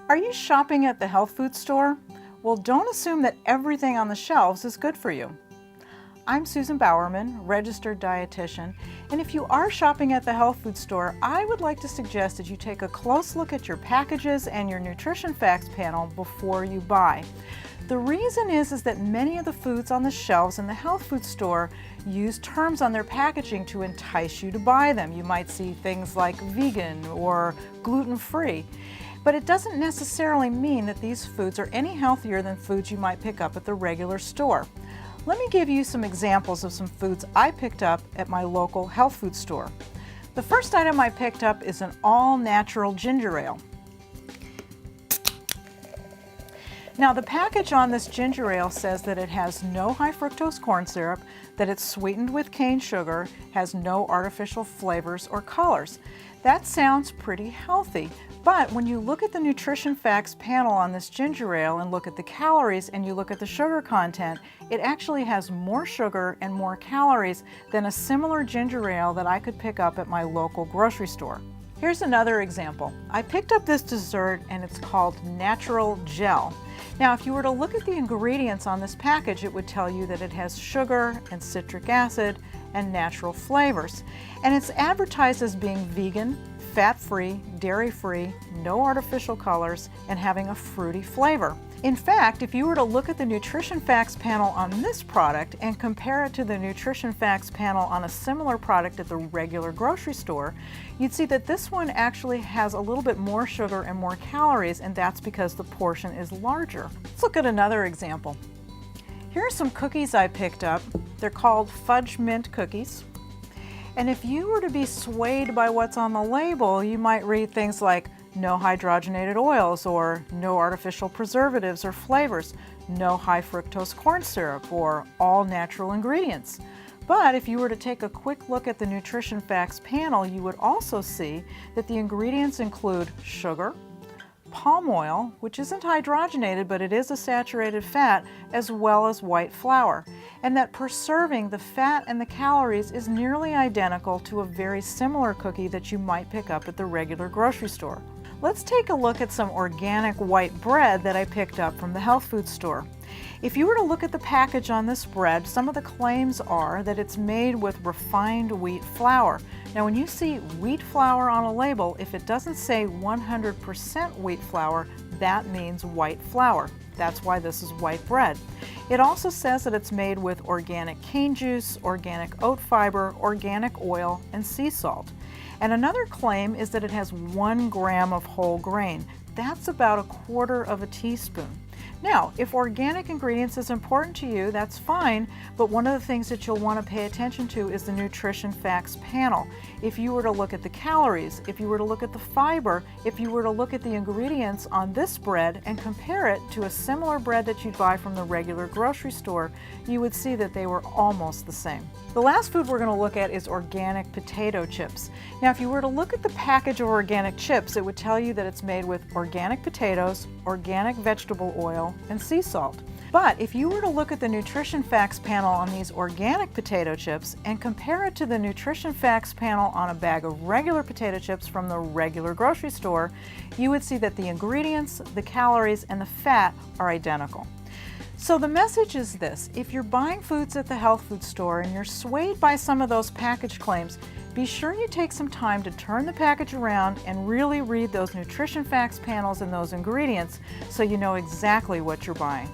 Are you shopping at the health food store? Well, don't assume that everything on the shelves is good for you. I'm Susan Bowerman, registered dietitian, and if you are shopping at the health food store, I would like to suggest that you take a close look at your packages and your nutrition facts panel before you buy. The reason is that many of the foods on the shelves in the health food store use terms on their packaging to entice you to buy them. You might see things like vegan or gluten-free. But it doesn't necessarily mean that these foods are any healthier than foods you might pick up at the regular store. Let me give you some examples of some foods I picked up at my local health food store. The first item I picked up is an all-natural ginger ale. Now, the package on this ginger ale says that it has no high fructose corn syrup, that it's sweetened with cane sugar, has no artificial flavors or colors. That sounds pretty healthy, but when you look at the nutrition facts panel on this ginger ale and look at the calories and you look at the sugar content, it actually has more sugar and more calories than a similar ginger ale that I could pick up at my local grocery store. Here's another example. I picked up this dessert and it's called Natural Gel. Now, if you were to look at the ingredients on this package, it would tell you that it has sugar and citric acid and natural flavors. And it's advertised as being vegan, fat-free, dairy-free, no artificial colors, and having a fruity flavor. In fact, if you were to look at the nutrition facts panel on this product and compare it to the nutrition facts panel on a similar product at the regular grocery store, you'd see that this one actually has a little bit more sugar and more calories, and that's because the portion is larger. Let's look at another example. Here are some cookies I picked up. They're called Fudge Mint cookies. And if you were to be swayed by what's on the label, you might read things like no hydrogenated oils, or no artificial preservatives or flavors, no high fructose corn syrup, or all natural ingredients. But if you were to take a quick look at the nutrition facts panel, you would also see that the ingredients include sugar, palm oil, which isn't hydrogenated, but it is a saturated fat, as well as white flour, and that per serving, the fat and the calories is nearly identical to a very similar cookie that you might pick up at the regular grocery store. Let's take a look at some organic white bread that I picked up from the health food store. If you were to look at the package on this bread, some of the claims are that it's made with refined wheat flour. Now, when you see wheat flour on a label, if it doesn't say 100% wheat flour, that means white flour. That's why this is white bread. It also says that it's made with organic cane juice, organic oat fiber, organic oil, and sea salt. And another claim is that it has 1 gram of whole grain. That's about 1/4 teaspoon. Now, if organic ingredients is important to you, that's fine, but one of the things that you'll want to pay attention to is the nutrition facts panel. If you were to look at the calories, if you were to look at the fiber, if you were to look at the ingredients on this bread and compare it to a similar bread that you'd buy from the regular grocery store, you would see that they were almost the same. The last food we're going to look at is organic potato chips. Now, if you were to look at the package of organic chips, it would tell you that it's made with organic potatoes, organic vegetable oil, and sea salt. But if you were to look at the nutrition facts panel on these organic potato chips and compare it to the nutrition facts panel on a bag of regular potato chips from the regular grocery store, you would see that the ingredients, the calories, and the fat are identical. So the message is this: if you're buying foods at the health food store and you're swayed by some of those package claims, be sure you take some time to turn the package around and really read those nutrition facts panels and those ingredients so you know exactly what you're buying.